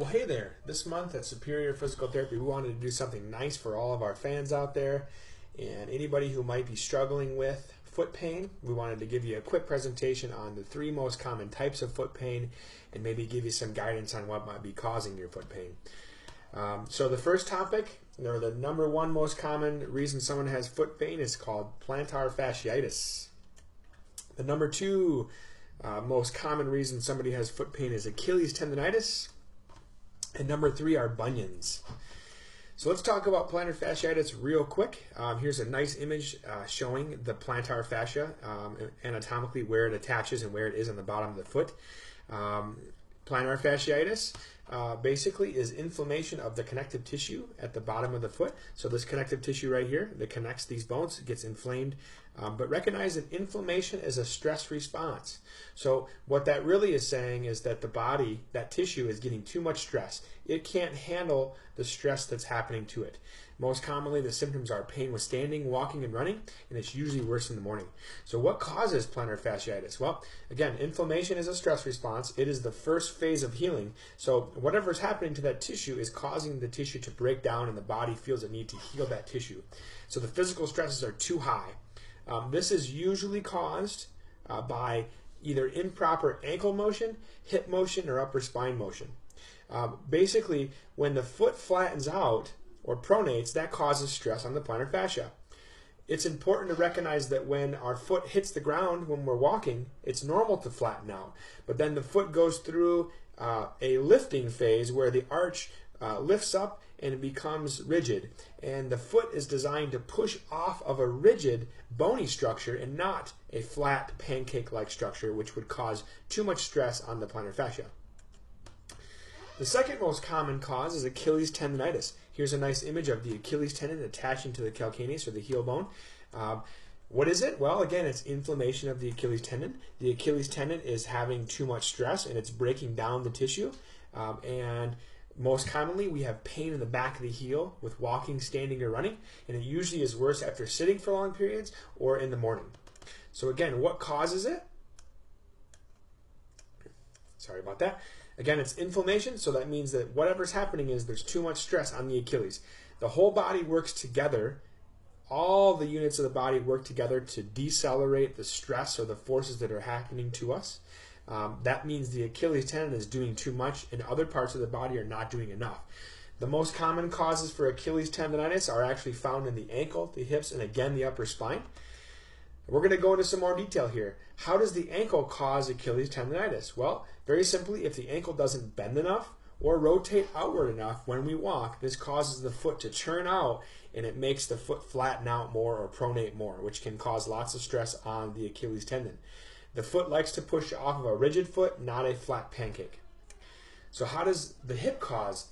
hey there. This month at Superior Physical Therapy, we wanted to do something nice for all of our fans out there and anybody who might be struggling with foot pain. We wanted to give you a quick presentation on the 3 most common types of foot pain and maybe give you some guidance on what might be causing your foot pain. So the first topic, or the number 1 most common reason someone has foot pain, is called plantar fasciitis. The number 2 most common reason somebody has foot pain is Achilles tendonitis. And number 3 are bunions. So let's talk about plantar fasciitis real quick. Here's a nice image showing the plantar fascia anatomically, where it attaches and where it is on the bottom of the foot. Plantar fasciitis basically is inflammation of the connective tissue at the bottom of the foot. So this connective tissue right here that connects these bones gets inflamed. But recognize that inflammation is a stress response. So what that really is saying is that the body, that tissue, is getting too much stress. It can't handle the stress that's happening to it. Most commonly, the symptoms are pain with standing, walking, and running, and it's usually worse in the morning. So what causes plantar fasciitis? Well, again, inflammation is a stress response. It is the first phase of healing. So whatever is happening to that tissue is causing the tissue to break down, and the body feels a need to heal that tissue. So the physical stresses are too high. This is usually caused by either improper ankle motion, hip motion, or upper spine motion. Basically, when the foot flattens out or pronates, that causes stress on the plantar fascia. It's important to recognize that when our foot hits the ground when we're walking, it's normal to flatten out. But then the foot goes through a lifting phase where the arch lifts up and it becomes rigid. And the foot is designed to push off of a rigid, bony structure and not a flat, pancake-like structure, which would cause too much stress on the plantar fascia. The second most common cause is Achilles tendonitis. Here's a nice image of the Achilles tendon attaching to the calcaneus, or the heel bone. What is it? Well, again, it's inflammation of the Achilles tendon. The Achilles tendon is having too much stress and it's breaking down the tissue. And most commonly, we have pain in the back of the heel with walking, standing, or running, and it usually is worse after sitting for long periods or in the morning. So again, what causes it? Sorry about that. Again, it's inflammation, so that means that whatever's happening is there's too much stress on the Achilles. The whole body works together. All the units of the body work together to decelerate the stress or the forces that are happening to us. That means the Achilles tendon is doing too much and other parts of the body are not doing enough. The most common causes for Achilles tendonitis are actually found in the ankle, the hips, and again the upper spine. We're going to go into some more detail here. How does the ankle cause Achilles tendonitis? Well, very simply, if the ankle doesn't bend enough or rotate outward enough when we walk, this causes the foot to churn out and it makes the foot flatten out more or pronate more, which can cause lots of stress on the Achilles tendon. The foot likes to push off of a rigid foot, not a flat pancake. So how does the hip cause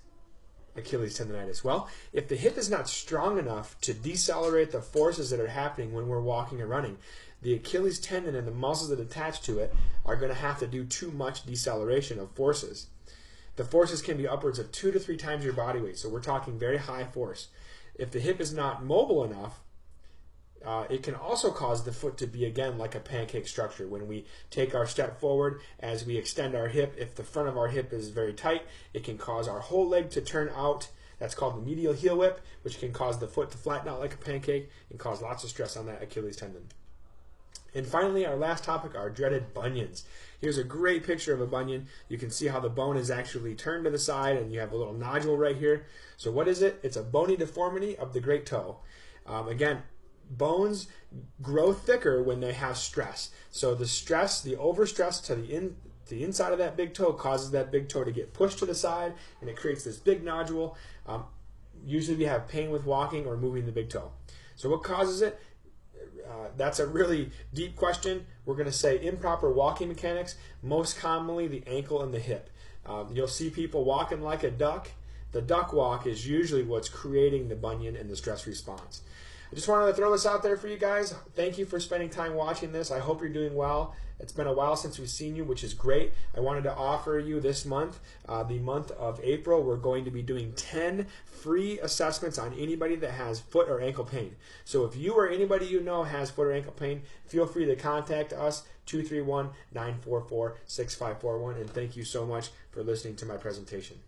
Achilles tendonitis? Well, if the hip is not strong enough to decelerate the forces that are happening when we're walking and running, the Achilles tendon and the muscles that attach to it are going to have to do too much deceleration of forces. The forces can be upwards of 2 to 3 times your body weight, so we're talking very high force. If the hip is not mobile enough, it can also cause the foot to be, again, like a pancake structure. When we take our step forward, as we extend our hip, if the front of our hip is very tight, it can cause our whole leg to turn out. That's called the medial heel whip, which can cause the foot to flatten out like a pancake and cause lots of stress on that Achilles tendon. And finally, our last topic are dreaded bunions. Here's a great picture of a bunion. You can see how the bone is actually turned to the side and you have a little nodule right here. So what is it? It's a bony deformity of the great toe. Again, bones grow thicker when they have stress. So the stress, the overstress to the inside of that big toe causes that big toe to get pushed to the side, and it creates this big nodule. Usually we have pain with walking or moving the big toe. So what causes it? That's a really deep question. We're going to say improper walking mechanics, most commonly the ankle and the hip. You'll see people walking like a duck. The duck walk is usually what's creating the bunion and the stress response. I just wanted to throw this out there for you guys. Thank you for spending time watching this. I hope you're doing well. It's been a while since we've seen you, which is great. I wanted to offer you this month, the month of April, we're going to be doing 10 free assessments on anybody that has foot or ankle pain. So if you or anybody you know has foot or ankle pain, feel free to contact us, 231-944-6541. And thank you so much for listening to my presentation.